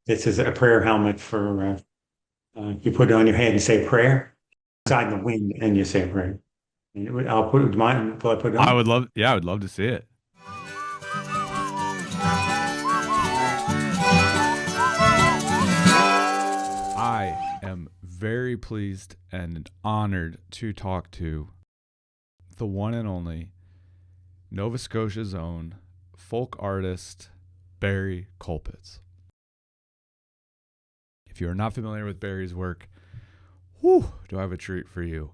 This is a prayer helmet for you put it on your head and say a prayer. Inside the wind, and you say a prayer. I'll put it mine. Will I put it I on? would love, yeah, I would love to see it. I am very pleased and honored to talk to the one and only Nova Scotia's own folk artist, Barry Colpitts. If you are not familiar with Barry's work, whew, do I have a treat for you.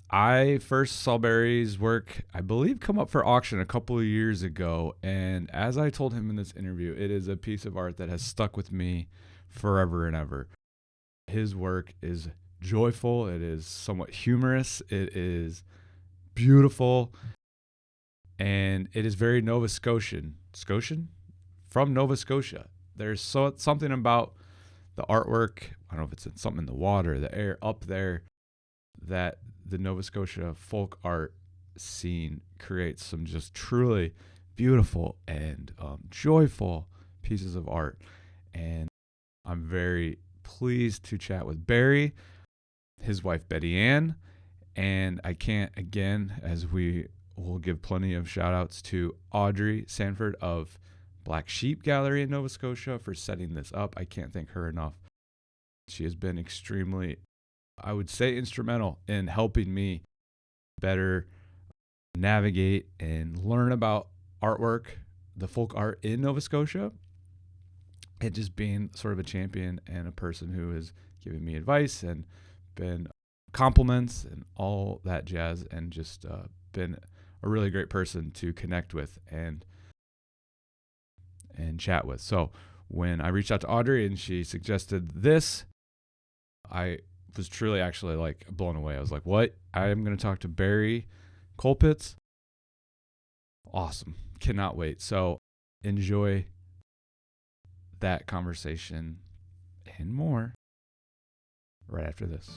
I first saw Barry's work, I believe, come up for auction a couple of years ago. And as I told him in this interview, it is a piece of art that has stuck with me forever and ever. His work is joyful, it is somewhat humorous, it is beautiful, and it is very Nova Scotian. Scotian? From Nova Scotia. There's something about the artwork, I don't know if it's something in the water, the air up there, that the Nova Scotia folk art scene creates some just truly beautiful and joyful pieces of art. And I'm very pleased to chat with Barry, his wife Betty Ann, and I can't, again, as we will give plenty of shout outs to Audrey Sanford of Black Sheep Gallery in Nova Scotia for setting this up. I can't thank her enough. She has been extremely, I would say, instrumental in helping me better navigate and learn about artwork, the folk art in Nova Scotia, and just being sort of a champion and a person who has given me advice and been compliments and all that jazz, and just been a really great person to connect with and chat with. So when I reached out to Audrey and she suggested this, I was truly actually like blown away. I was like, what? I am going to talk to Barry Colpitts. Awesome. Cannot wait. So enjoy that conversation and more right after this.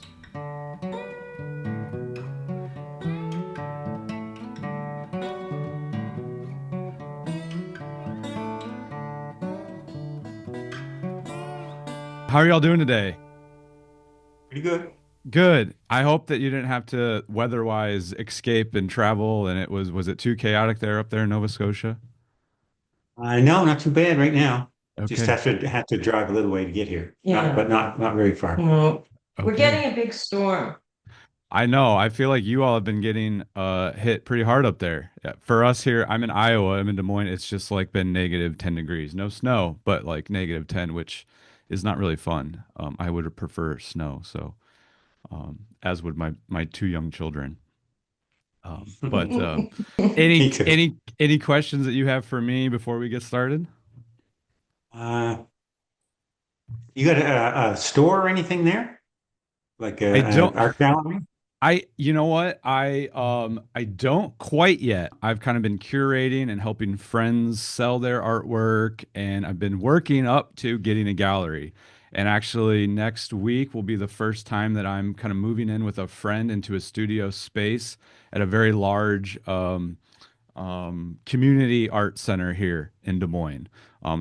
How are y'all doing today? Pretty good. Good. I hope that you didn't have to weather-wise escape and travel, and was it too chaotic there up there in Nova Scotia? No, not too bad right now. Just Okay. have to drive a little way to get here. Yeah. But not very far. Well, we're Okay. getting a big storm. I know. I feel like you all have been getting hit pretty hard up there. Yeah, for us here, I'm in Iowa. I'm in Des Moines. It's just like been negative 10 degrees. No snow, but like negative 10, which is not really fun. I would prefer snow. So, as would my two young children. But Me too. any questions that you have for me before we get started? Uh, you got a store or anything there? Like I an don't. art gallery? You know what? I don't quite yet. I've kind of been curating and helping friends sell their artwork, and I've been working up to getting a gallery. And actually, next week will be the first time that I'm kind of moving in with a friend into a studio space at a very large community art center here in Des Moines.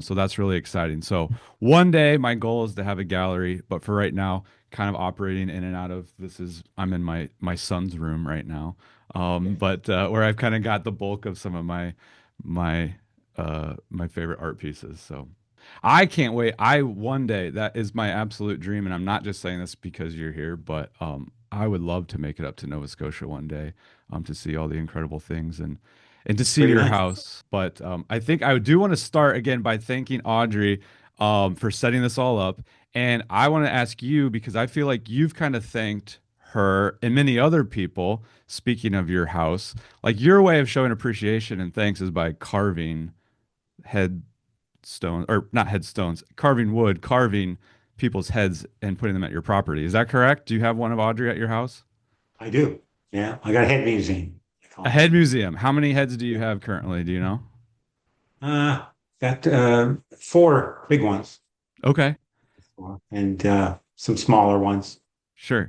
So that's really exciting. So one day my goal is to have a gallery, but for right now, kind of operating in and out of I'm in my son's room right now. But where I've kind of got the bulk of some of my my favorite art pieces. So I can't wait. I one day, that is my absolute dream, and I'm not just saying this because you're here, but I would love to make it up to Nova Scotia one day, to see all the incredible things and to see Pretty your nice. house. But I think I do want to start again by thanking Audrey for setting this all up. And I want to ask you, because I feel like you've kind of thanked her and many other people, speaking of your house, like your way of showing appreciation and thanks is by carving headstones, or not headstones, carving wood, carving people's heads and putting them at your property. Is that correct? Do you have one of Audrey at your house? I do. Yeah, I got a head museum. They A call head museum. How many heads do you have currently? Do you know? it. Got four big ones Okay, and some smaller ones. sure.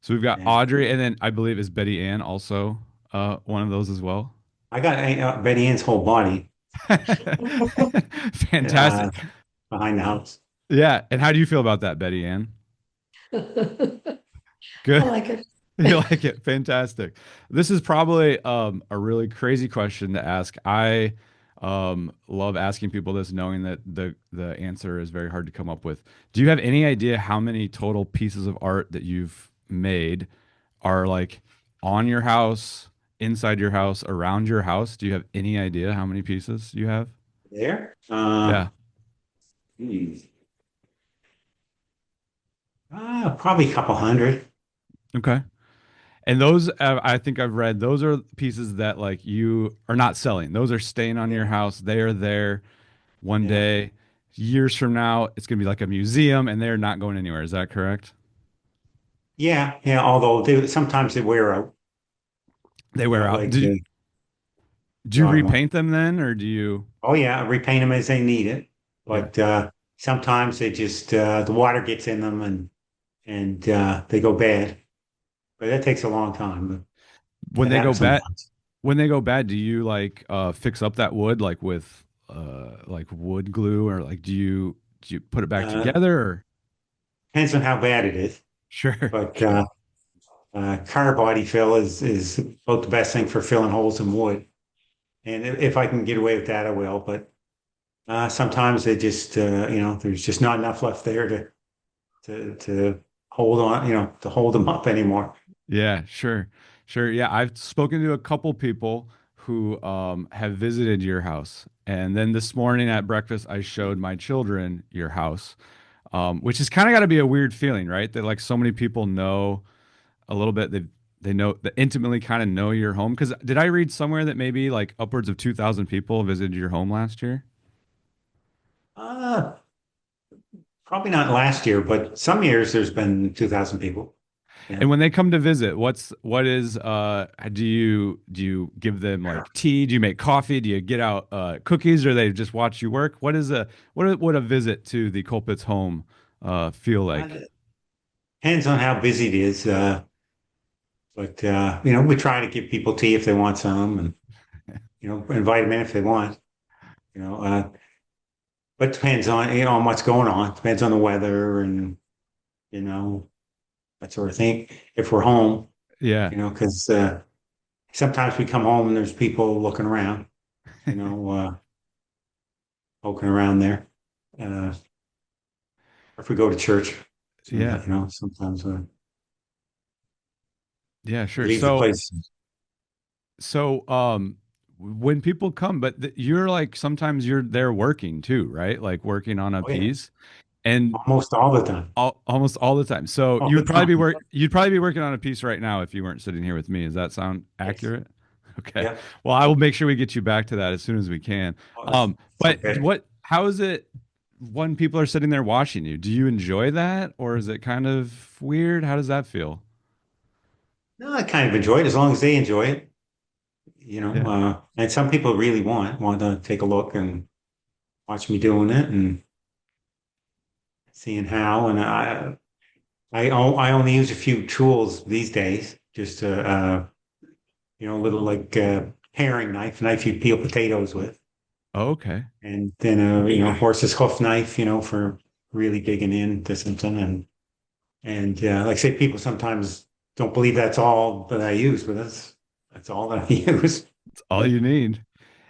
So we've got Yeah. Audrey, and then I believe is Betty Ann also one of those as well. I got Betty Ann's whole body. Uh, Fantastic. behind the house. Yeah. And how do you feel about that, Betty Ann? I Good. like it. You like it? Fantastic. This is probably a really crazy question to ask. I love asking people this, knowing that the answer is very hard to come up with. Do you have any idea how many total pieces of art that you've made are like on your house, inside your house, around your house? Do you have any idea how many pieces you have? There. Yeah. Hmm, probably a couple hundred. Okay. And those, I think I've read, those are pieces that like you are not selling. Those are staying on your Yeah, house. They are there one yeah, day. Years from now, it's going to be like a museum and they're not going anywhere. Is that correct? yeah, yeah. Although sometimes they wear out, They wear out. like Do you the autumn. repaint them then, or do you? Oh yeah, repaint them as they need it. Yeah. But sometimes they just the water gets in them and they go bad. But that takes a long time. When But it they go happens bad, sometimes. when they go bad, do you like fix up that wood like with like wood glue, or like do you put it back Uh, together? Or? Depends on how bad it is. Sure. But car body fill is about the best thing for filling holes in wood. And if I can get away with that, I will. But sometimes they just there's just not enough left there to hold on, to hold them up anymore. Yeah, sure. Sure. Yeah, I've spoken to a couple people who have visited your house. And then this morning at breakfast, I showed my children your house, which has kind of got to be a weird feeling, right? That like so many people know a little bit. They know that intimately kind of know your home. Because did I read somewhere that maybe like upwards of 2,000 people visited your home last year? Uh, Probably not last year, but some years there's been 2,000 people. Yeah. And when they come to visit, what is do you give them like tea? Do you make coffee? Do you get out cookies, or they just watch you work? What would a visit to the Colpitts home feel like? It depends on how busy it is. But we try to give people tea if they want some and invite them in if they want. You know, but depends on on what's going on. Depends on the weather and you know that sort of thing. If we're home, Yeah, because sometimes we come home and there's people looking around, poking around there. Uh, if we go to church, yeah, sometimes yeah, we sure. leave the So place. so when people come, but you're like sometimes you're there working too, right? Like working on a Oh yeah, piece, and almost all the time. almost all the time. So All the time. you'd probably be working on a piece right now if you weren't sitting here with me. Does that sound Yes. accurate? Okay. Yeah. Well, I will make sure we get you back to that as soon as we can. Oh, it's But okay. how is it when people are sitting there watching you? Do you enjoy that, or is it kind of weird? How does that feel? No, I kind of enjoy it as long as they enjoy it. Yeah. And some people really want to take a look and watch me doing it and seeing how. And I only use a few tools these days, just a little like paring knife you peel potatoes with, Oh, okay. and then horse's hoof knife, for really digging into something. And like I say, people sometimes don't believe that's all that I use, but that's all that I use. It's all you need.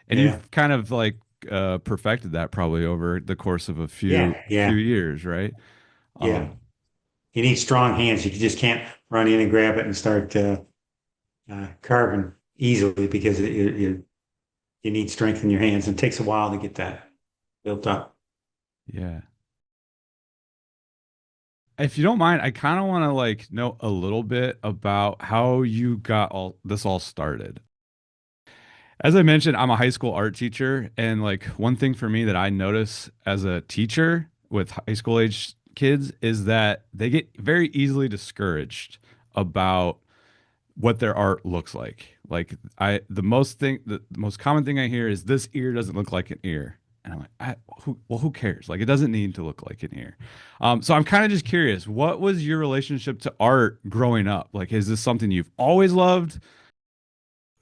And Yeah, you've kind of like perfected that probably over the course of a yeah, few yeah, years, right? yeah. Um, You need strong hands. You just can't run in and grab it and start carving easily because you need strength in your hands, and it takes a while to get that built up. yeah. If you don't mind, I kind of want to like know a little bit about how you got all started. As I mentioned, I'm a high school art teacher, and like one thing for me that I notice as a teacher with high school age kids is that they get very easily discouraged about what their art looks like. Like the most common thing I hear is this ear doesn't look like an ear. And I'm like, who cares? Like, it doesn't need to look like an ear. So I'm kind of just curious, what was your relationship to art growing up? Like, is this something you've always loved?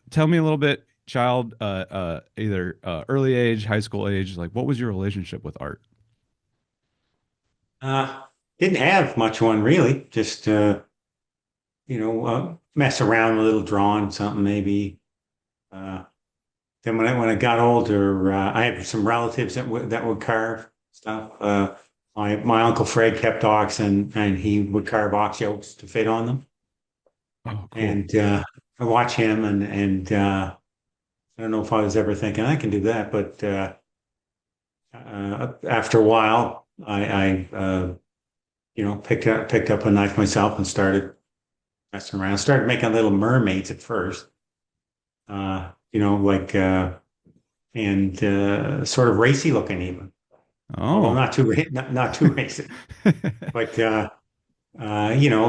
Tell me a little bit, child, either early age, high school age. Like, what was your relationship with art? Uh, didn't have much one really. Just mess around a little, drawing something maybe. Uh, then when I got older, I had some relatives that would carve stuff. My uncle Fred kept oxen, and he would carve ox yokes to fit on them. Oh, cool. And I watch him, and I don't know if I was ever thinking I can do that, but after a while, I picked up a knife myself and started messing around. Started making little mermaids at first, like and sort of racy looking even, although Oh. not too racy, but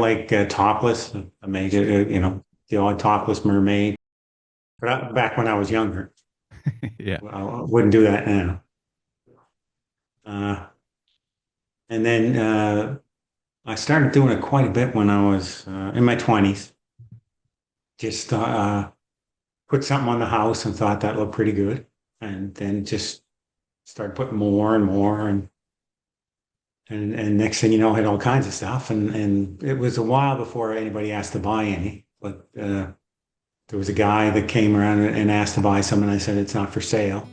like topless. I made it, the odd topless mermaid. But back when I was younger, Yeah. I wouldn't do that now. Uh, and then I started doing it quite a bit when I was in my 20s. Just put something on the house and thought that looked pretty good. And then just started putting more and more. And next thing you know, I had all kinds of stuff. And it was a while before anybody asked to buy any. But there was a guy that came around and asked to buy some. And I said, it's not for sale.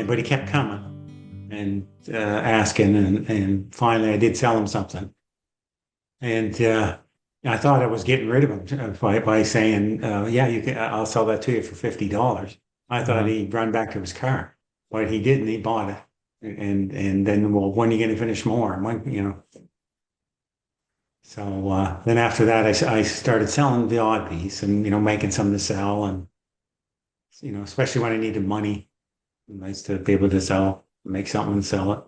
But he kept coming and asking. And finally, I did sell him something. And I thought I was getting rid of him by saying, "Yeah, I'll sell that to you for $50." I thought Uh-huh. he'd run back to his car, but he didn't. He bought it, and then, well, when are you going to finish more? So then after that, I started selling the odd piece and making some to sell, and especially when I needed money, nice to be able to make something and sell it.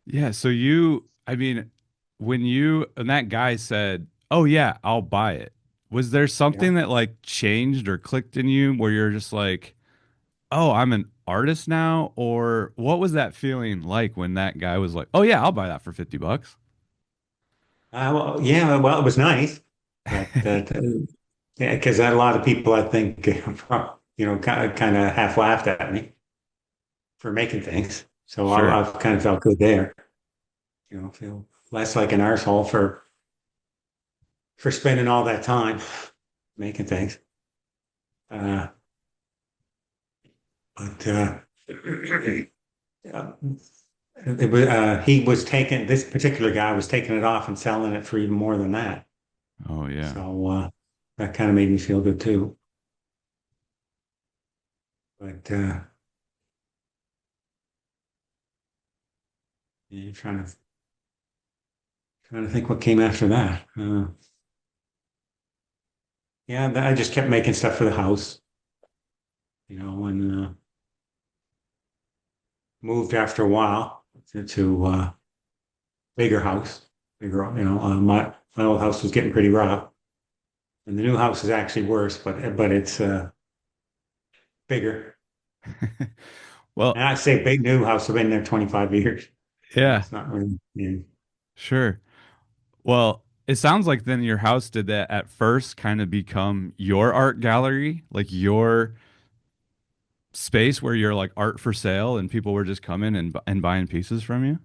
Yeah. I mean, and that guy said, "Oh yeah, I'll buy it." Was there Yeah. something that like changed or clicked in you where you're just like, "Oh, I'm an artist now," or what was that feeling like when that guy was like, "Oh yeah, I'll buy that for 50 bucks." Well, yeah, well, it was nice that yeah, because a lot of people, I think, kind of half laughed at me for making things. So Sure. I've kind of felt good there. Feel less like an arsehole for spending all that time making things. Uh, but uh, he was taking this particular guy was taking it off and selling it for even more than that. Oh yeah. So that kind of made me feel good too. But yeah, trying to think what came after that. Yeah, I just kept making stuff for the house, and moved after a while to bigger house. Bigger, my old house was getting pretty rough, and the new house is actually worse, but it's bigger. Well, And I say big new house. I've been there 25 years, so yeah, it's not really. Yeah. sure. Well, it sounds like then your house did that at first kind of become your art gallery, like your space where you're like art for sale and people were just coming and buying pieces from you.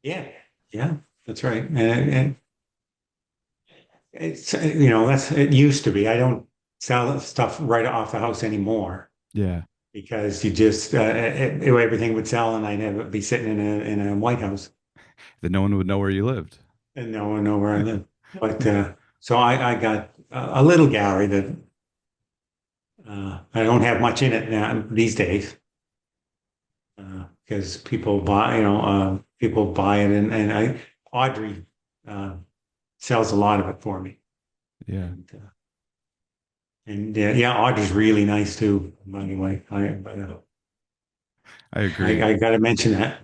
Yeah, yeah, that's right. And it's that's it used to be. I don't sell stuff right off the house anymore Yeah. because you just everything would sell and I'd be sitting in a White House That no one would know where you lived. and no one know where I live. But so I got a little gallery that I don't have much in it now these days because people buy it and Audrey uh, sells a lot of it for me. Yeah, And yeah, Audrey's really nice too, by the way. I agree. I got to mention that.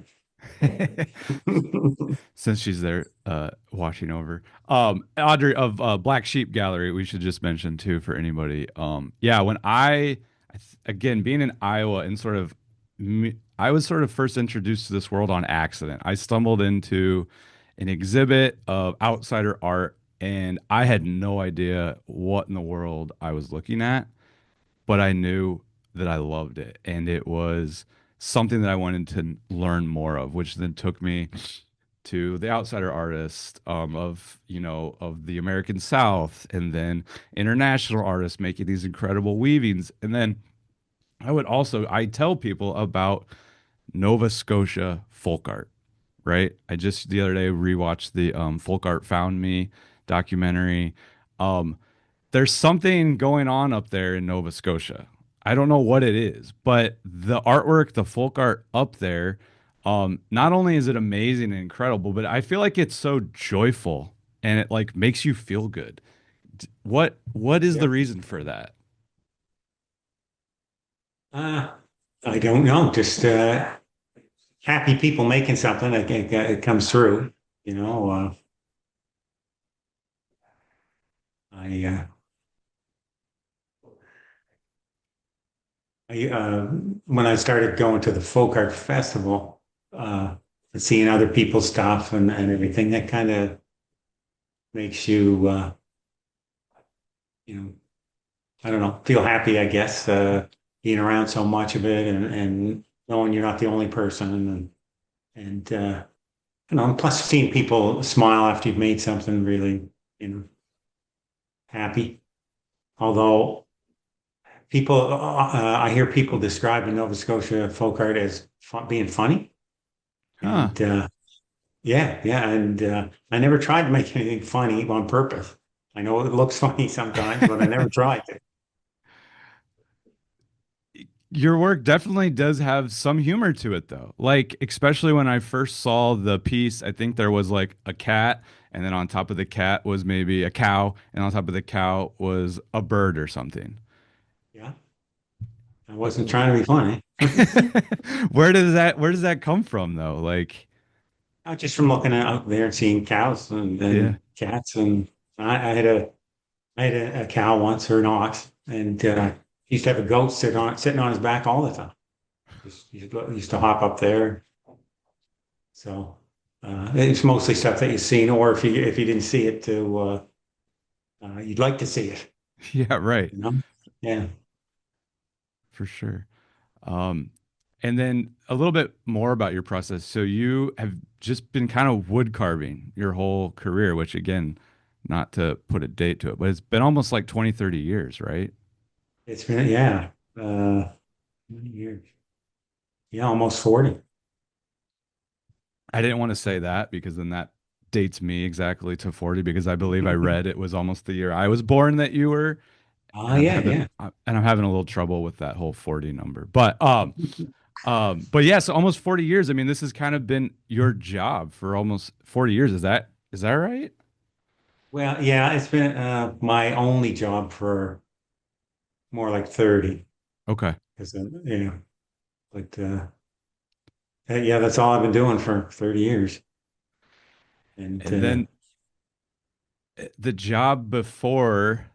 Since she's there watching over. Audrey of Black Sheep Gallery, we should just mention too for anybody. Yeah, when again being in Iowa and I was sort of first introduced to this world on accident. I stumbled into an exhibit of outsider art and I had no idea what in the world I was looking at, but I knew that I loved it, and it was something that I wanted to learn more of, which then took me to the outsider artist of of the American South, and then international artists making these incredible weavings, and then I tell people about Nova Scotia folk art, right? I just the other day rewatched the Folk Art Found Me documentary. Um, there's something going on up there in Nova Scotia. I don't know what it is, but the artwork, the folk art up there, not only is it amazing and incredible, but I feel like it's so joyful and it like makes you feel good. What is Yeah. the reason for that? Uh, I don't know. Just happy people making something. It comes through. You know, I, uh, when I started going to the folk art festival, and seeing other people's stuff and everything, that kind of makes you, you know, I don't know, feel happy, I guess, being around so much of it and knowing you're not the only person and plus seeing people smile after you've made something really, you know, happy. Although I hear people describing Nova Scotia folk art as being funny. Huh. And yeah. And I never tried to make anything funny on purpose. I know it looks funny sometimes, but I never tried to. Your work definitely does have some humor to it though. Like especially when I first saw the piece, I think there was like a cat and then on top of the cat was maybe a cow and on top of the cow was a bird or something. Yeah, I wasn't trying to be funny. Where does that come from though? Like Just from looking out there and seeing cows yeah. and cats, and I had a cow once or an ox, and he used to have a goat sitting on his back all the time. Used to hop up there. So it's mostly stuff that you've seen, or if you didn't see it, you'd like to see it. Yeah, right. You know? Yeah. For sure. Um, and then a little bit more about your process. So you have just been kind of wood carving your whole career, which again, not to put a date to it, but it's been almost like 20, 30 years, right? It's been, yeah, how many years? Yeah, almost 40. I didn't want to say that because then that dates me exactly to 40 because I believe I read it was almost the year I was born that you were, Oh, and I'm yeah, having yeah. and I'm having a little trouble with that whole 40 number. But yeah, so almost 40 years. I mean, this has kind of been your job for almost 40 years. Is that right? Well, yeah, it's been my only job for more like 30. Okay. Because, but yeah, that's all I've been doing for 30 years. And And then the job before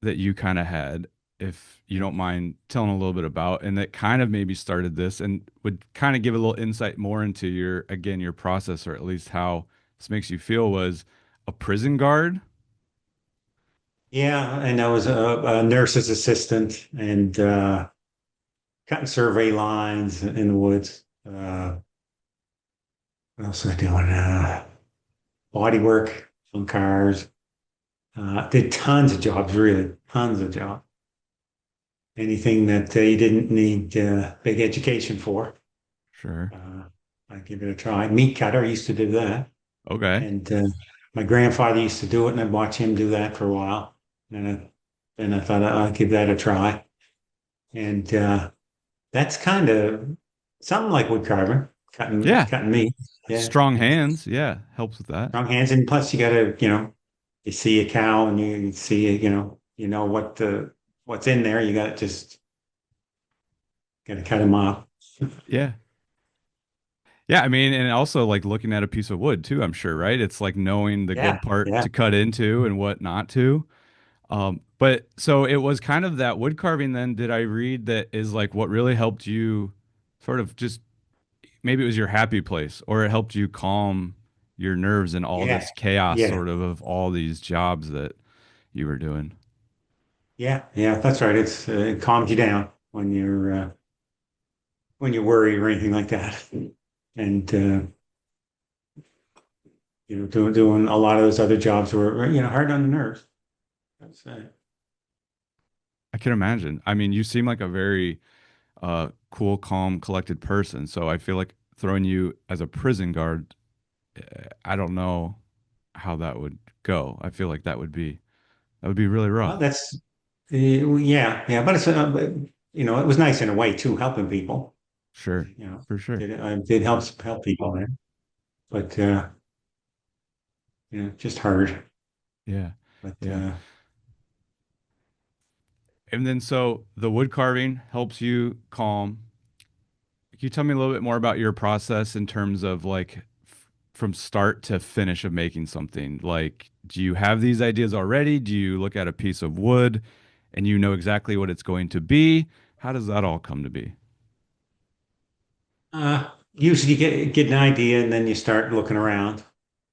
that you kind of had, if you don't mind telling a little bit about, and that kind of maybe started this and would kind of give a little insight more into your process, or at least how this makes you feel, was a prison guard. yeah, and I was a nurse's assistant and cutting survey lines in the woods. What else was I doing? Body work on cars. Did tons of jobs, really, tons of jobs. Anything that you didn't need big education for, Sure. uh, I'd give it a try. Meat cutter, I used to do that. Okay. And my grandfather used to do it, and I'd watch him do that for a while. And I thought I'll give that a try. And that's kind of something like wood carving, Yeah. cutting meat. Yeah, Strong hands. Yeah. Helps with that. strong hands, and plus you got to, you see a cow and you see, what's in there. You got to just got to cut them off. Yeah. Yeah, I mean, and also like looking at a piece of wood too, I'm sure, right? It's like knowing the Yeah, good part yeah. to cut into and what not to. But so it was kind of that wood carving then, did I read, that is like what really helped you sort of just maybe it was your happy place or it helped you calm your nerves and all Yeah, this chaos yeah, sort of all these jobs that you were doing. yeah, yeah. That's right. It calms you down when you're worried or anything like that, and doing a lot of those other jobs were hard on the nerves. That's I can imagine. I mean, you seem like a very cool, calm, collected person. So I feel like throwing you as a prison guard, I don't know how that would go. I feel like that would be really well, rough. that's yeah, yeah. But it was nice in a way too, helping people. Sure, You know, for sure. did help people there, but just hard. Yeah, But yeah. And then so the wood carving helps you calm. Can you tell me a little bit more about your process in terms of like from start to finish of making something? Like, do you have these ideas already? Do you look at a piece of wood and you know exactly what it's going to be? How does that all come to be? usually you get an idea and then you start looking around,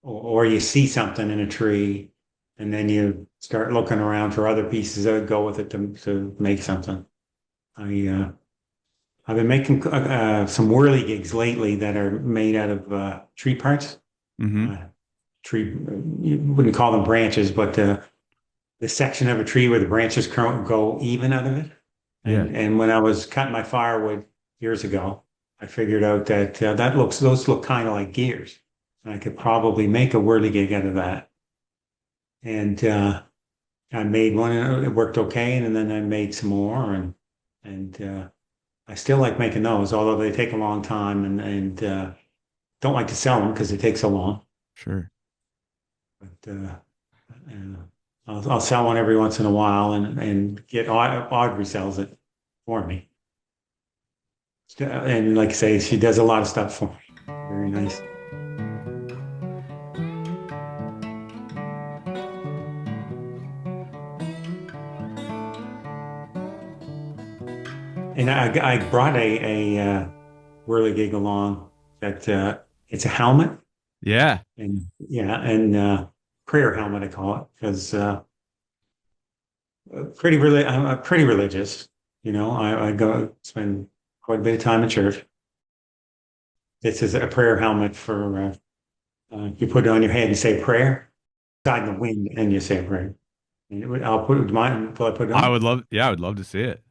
or you see something in a tree, and then you start looking around for other pieces that would go with it to make something. I I've been making some whirligigs lately that are made out of tree parts. Mm-hmm. Uh, you wouldn't call them branches, but the section of a tree where the branches go even out of it. Yeah. And when I was cutting my firewood years ago, I figured out that those look kind of like gears. And I could probably make a whirligig out of that. And I made one and it worked okay. And then I made some more and I still like making those, although they take a long time and don't like to sell them because they take so long. Sure. But I'll sell one every once in a while and get Audrey sells it for me. And like I say, she does a lot of stuff for me. Very nice. And I brought a whirligig along that it's a helmet Yeah. and yeah and prayer helmet I call it because I'm pretty religious. I go spend quite a bit of time in church. This is a prayer helmet for you put it on your head and say a prayer, side in the wind, and you say a prayer. I'll put it mine. Will I put it I on? would love, yeah, I would love to see it.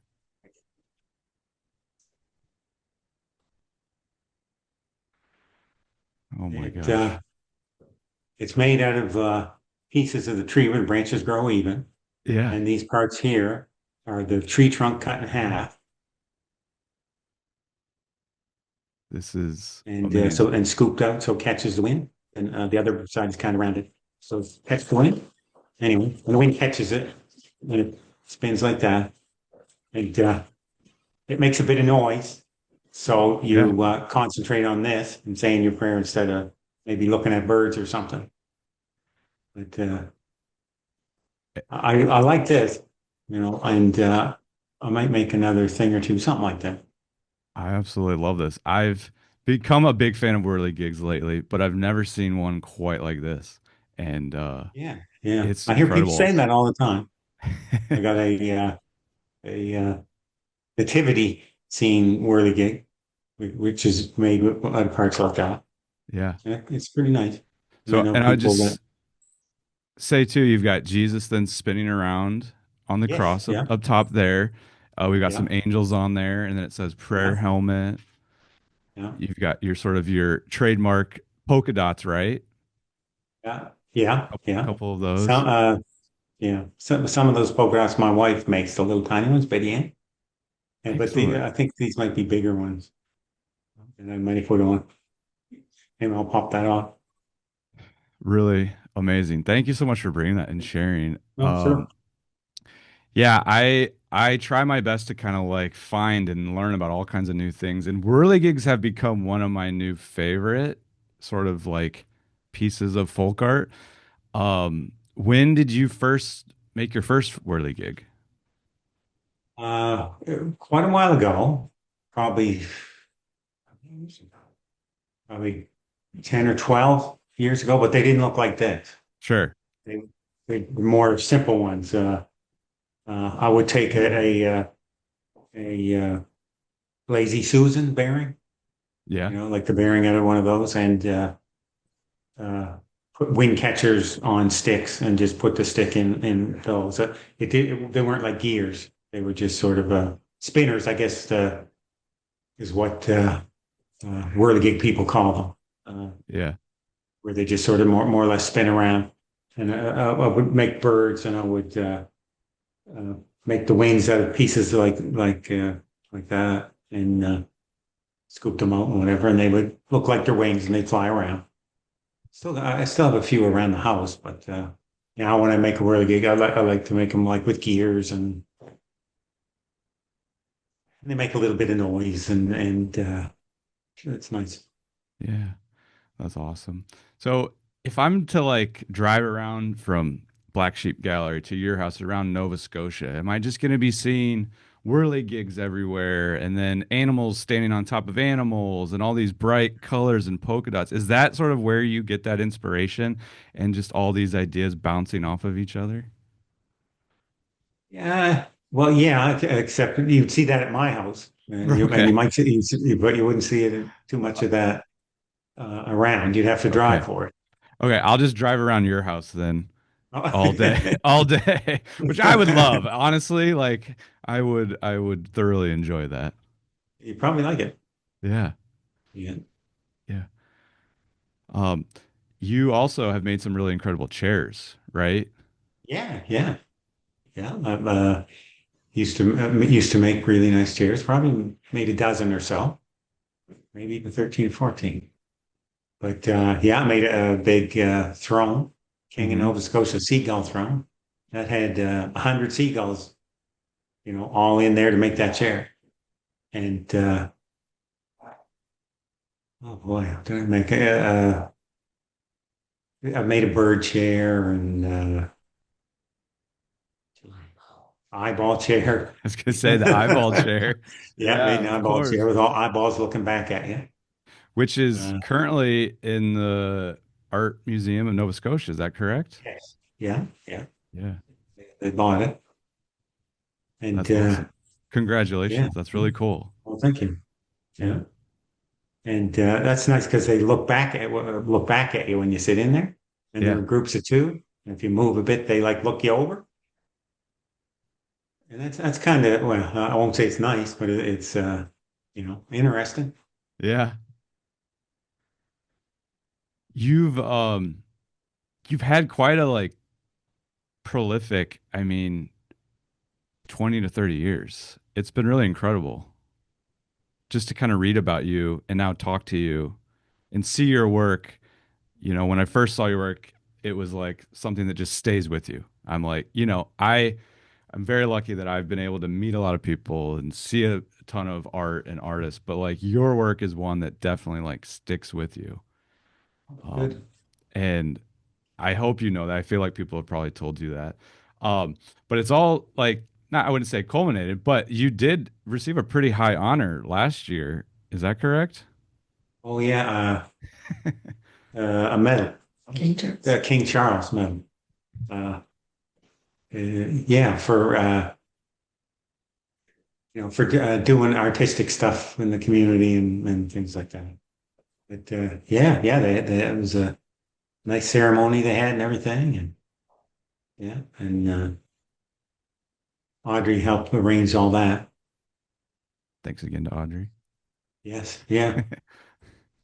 Oh my It gosh. it's made out of pieces of the tree where the branches grow even, Yeah. and these parts here are the tree trunk cut in half, This is and amazing. scooped out so it catches the wind, and the other side is kind of rounded, so it catches the wind. Anyway, when the wind catches it, and it spins like that, and it makes a bit of noise. So Yeah. you concentrate on this and saying your prayer instead of maybe looking at birds or something. But I like this, and I might make another thing or two, something like that. I absolutely love this. I've become a big fan of whirly gigs lately, but I've never seen one quite like this. And Yeah, yeah. it's I hear people incredible. saying that all the time. I got a nativity scene whirligig, which is made with other parts like that. Yeah. Yeah, it's pretty nice. And I So, know and I would people that, just say too, you've got Jesus then spinning around on the yes, cross yeah, up top there. We've got some yeah, angels on there, and then it says prayer yeah, helmet. yeah, You've got your sort of your trademark polka dots, right? yeah, yeah, A yeah. couple of those. Some, yeah, some of those photographs my wife makes, the little tiny ones, but yeah, but Excellent. I think these might be bigger ones, and I might put on, and I'll pop that off. Really amazing. Thank you so much for bringing that and sharing. Oh, sure. Yeah, I try my best to kind of like find and learn about all kinds of new things, and whirligigs have become one of my new favorite sort of like pieces of folk art. When did you first make your first whirligig? Uh, Quite a while ago, probably, probably 10 or 12. years ago, but they didn't look like this. Sure. They, they were more simple ones. I would take a Lazy Susan bearing, Yeah. like the bearing out of one of those, and uh, put wind catchers on sticks and just put the stick in those. They weren't like gears. They were just sort of spinners, I guess, is what whirligig people call them, Yeah. where they just sort of more or less spin around. And I would make birds, and I would uh, make the wings out of pieces like that, and scoop them out and whatever, and they would look like their wings, and they'd fly around. I still have a few around the house, but now when I make a whirligig, I like to make them like with gears, and they make a little bit of noise, and it's nice. Yeah. That's awesome. So if I'm to like drive around from Black Sheep Gallery to your house around Nova Scotia, am I just going to be seeing whirligigs everywhere and then animals standing on top of animals and all these bright colors and polka dots? Is that sort of where you get that inspiration and just all these ideas bouncing off of each other? Yeah, well, yeah, except you'd see that at my house, and Okay. you might but you wouldn't see it too much of that around. You'd have to drive Okay. for it. Okay. I'll just drive around your house then Oh. all day, all day, which I would love. Honestly, like I would thoroughly enjoy that. You probably like it. Yeah. Yeah. Yeah. Um, you also have made some really incredible chairs, right? Yeah, yeah, yeah. I've used to make really nice chairs. Probably made a dozen or so, maybe even 13 or 14. But yeah, I made a big throne, King of Mm-hmm. Nova Scotia seagull throne that had 100 seagulls, all in there to make that chair. And oh boy, did I make I made a bird chair and eyeball chair. I was gonna say the eyeball chair. Yeah, I made Yeah, an of eyeball chair course. with all eyeballs looking back at you. Which is Uh, currently in the Art Museum of Nova Scotia. Is that correct? yes. Yeah, yeah. Yeah, They bought it. And that's awesome. yeah. Congratulations. That's really cool. Well, thank you. Yeah. Yeah. And that's nice because they look back at you when you sit in there. And there Yeah. are groups of two. And if you move a bit, they like look you over. And that's kind of, well, I won't say it's nice, but it's interesting. Yeah. You've you've had quite a like prolific, I mean, 20 to 30 years. It's been really incredible just to kind of read about you and now talk to you and see your work. You know, when I first saw your work, it was like something that just stays with you. I'm like, I'm very lucky that I've been able to meet a lot of people and see a ton of art and artists, but like your work is one that definitely like sticks with you. Um, Good. and I hope you know that. I feel like people have probably told you that. But it's all like, not, I wouldn't say culminated, but you did receive a pretty high honor last year. Is that correct? Oh yeah, a medal, King Charles. King Charles medal. Uh, yeah, for doing artistic stuff in the community and things like that. But yeah, it was a nice ceremony they had and everything, and yeah, and Audrey helped arrange all that. Thanks again to Audrey. Yes, yeah,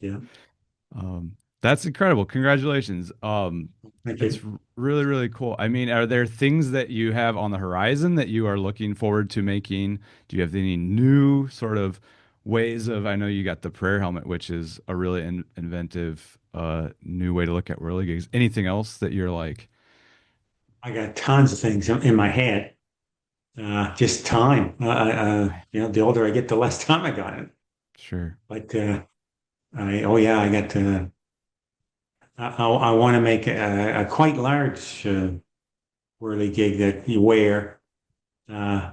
yeah. That's incredible. Congratulations. Thank It's you. really, really cool. I mean, are there things that you have on the horizon that you are looking forward to making? Do you have any new sort of ways of, I know you got the prayer helmet, which is a really inventive, new way to look at whirligigs. Anything else that you're like, I got tons of things in my head. Just time. The older I get, the less time I got it. sure. But oh yeah, I got to. I want to make a quite large whirly gig that you wear uh,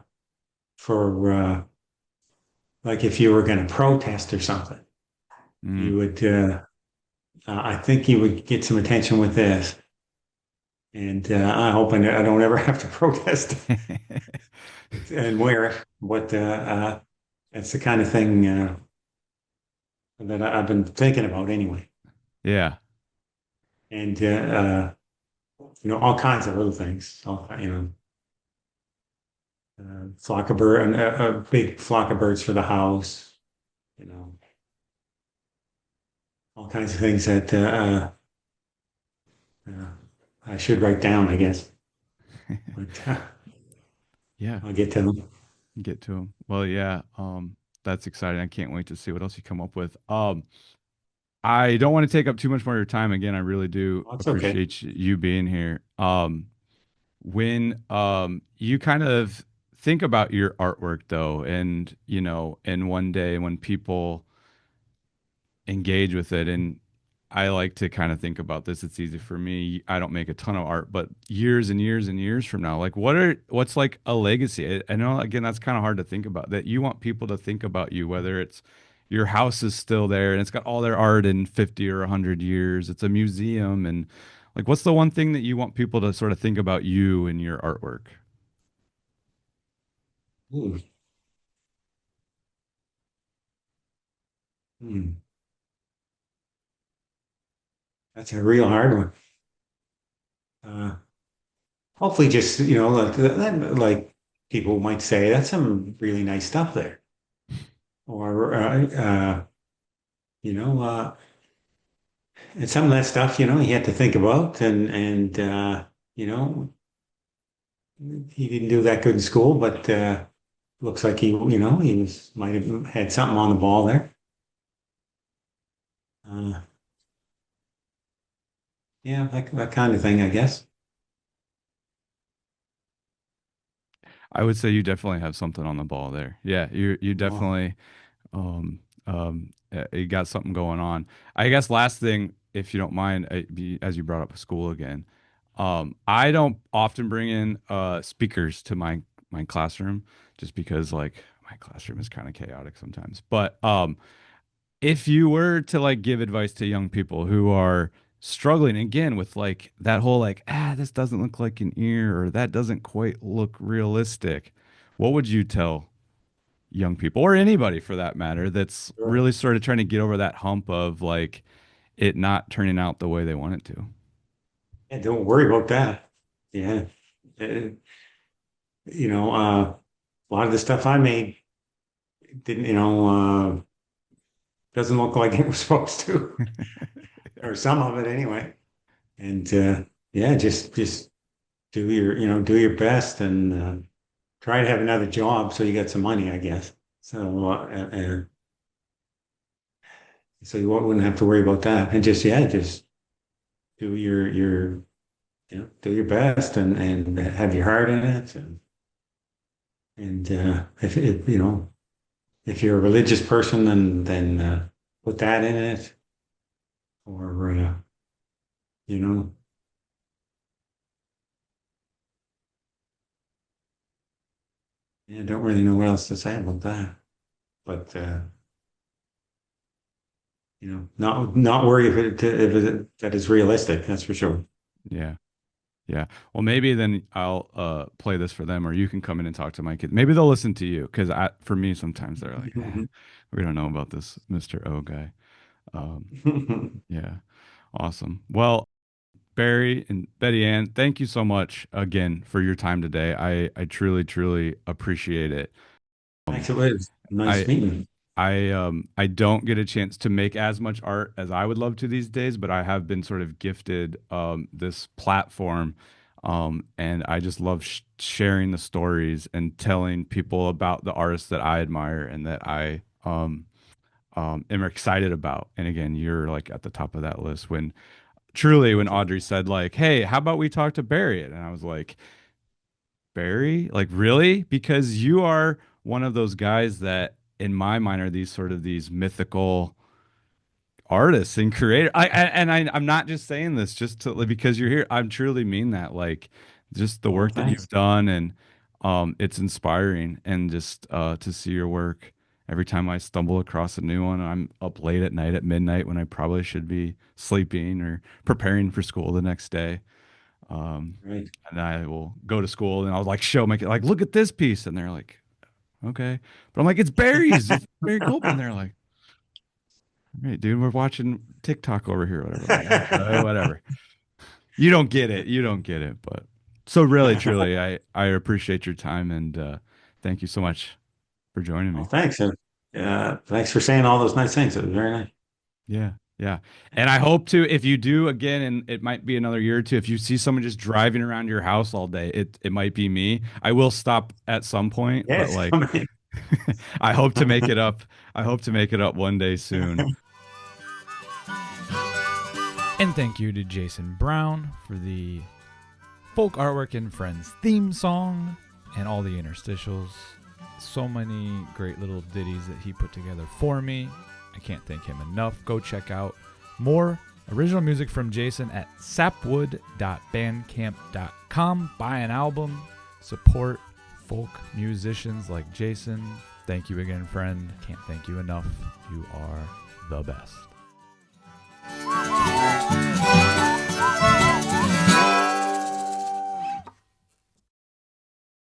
for like if you were going to protest or something, Mm, you would I think you would get some attention with this. And I hope I don't ever have to protest and wear it. But that's the kind of thing that I've been thinking about anyway. Yeah. And all kinds of little things. Flock of bird and a big flock of birds for the house. You know, all kinds of things that uh, I should write down, I guess. But Yeah. I'll get to them. Get to them. Well, yeah. That's exciting. I can't wait to see what else you come up with. I don't want to take up too much more of your time. Again, I really do Oh, it's okay. appreciate you being here. When you kind of think about your artwork though, and and one day when people engage with it, and I like to kind of think about this, it's easy for me. I don't make a ton of art, but years and years and years from now, like what's like a legacy? I know again that's kind of hard to think about, that you want people to think about you, whether it's your house is still there and it's got all their art in 50 or 100 years, it's a museum, and like what's the one thing that you want people to sort of think about you and your artwork? Ooh, hmm. That's a real hard one. Uh, Hopefully, just like people might say, that's some really nice stuff there, or you know, and some of that stuff, he had to think about, and you know, he didn't do that good in school, but looks like he might have had something on the ball there. Uh, yeah, that kind of thing, I guess. I would say you definitely have something on the ball there. Yeah, you Well, definitely you got something going on. I guess last thing, if you don't mind, as you brought up school again, I don't often bring in speakers to my classroom just because like my classroom is kind of chaotic sometimes. But if you were to like give advice to young people who are struggling again with like that whole like this doesn't look like an ear or that doesn't quite look realistic, what would you tell young people or anybody for that matter that's sure. really sort of trying to get over that hump of like it not turning out the way they want it to? Yeah, don't worry about that. Yeah. Uh, a lot of the stuff I made didn't, doesn't look like it was supposed to, or some of it anyway. And yeah, just do your best and try to have another job so you get some money, I guess. So you wouldn't have to worry about that. And just do do your best and have your heart in it. And if if you're a religious person, then put that in it, or you know, yeah, don't really know what else to say about that. But not worry if that is realistic. That's for sure. Yeah. Yeah. Well, maybe then I'll play this for them, or you can come in and talk to my kids. Maybe they'll listen to you because for me sometimes they're like, we don't know about this Mr. O guy. Um, yeah. Awesome. Well, Barry and Betty Ann, thank you so much again for your time today. I truly, truly appreciate it. Um, Thanks, it was nice I meeting I don't get a chance to make as much art as I would love to these days, but I have been sort of gifted this platform, and I just love sharing the stories and telling people about the artists that I admire and that I am excited about. And again, you're like at the top of that list. When truly, when you. Audrey said like, "Hey, how about we talk to Barry?" and I was like, Barry? Like, really? Because you are one of those guys that, in my mind, are these sort of these mythical artists and creators. I'm not just saying this just to like, because you're here. I truly mean that. Like, just the Oh, work that you've thanks. done, and it's inspiring, and just to see your work. Every time I stumble across a new one, I'm up late at night at midnight when I probably should be sleeping or preparing for school the next day. Right. And I will go to school and I'll like show my kid, like, look at this piece. And they're like, okay. But I'm like, it's Barry's. It's Barry Colpitts. And they're like, all right, dude, we're watching TikTok over here. Whatever. I'm like, whatever. You don't get it. You don't get it. But so really, truly, I appreciate your time and thank you so much for joining Well, me. thanks. And thanks for saying all those nice things. It was very nice. Yeah. Yeah. And I hope to, if you do again, and it might be another year or two, if you see someone just driving around your house all day, it might be me. I will stop at some point, but Yes. like I hope to make it up. I hope to make it up one day soon. And thank you to Jason Brown for the Folk Artwork and Friends theme song and all the interstitials. So many great little ditties that he put together for me. I can't thank him enough. Go check out more original music from Jason at sapwood.bandcamp.com. Buy an album. Support folk musicians like Jason. Thank you again, friend. Can't thank you enough. You are the best.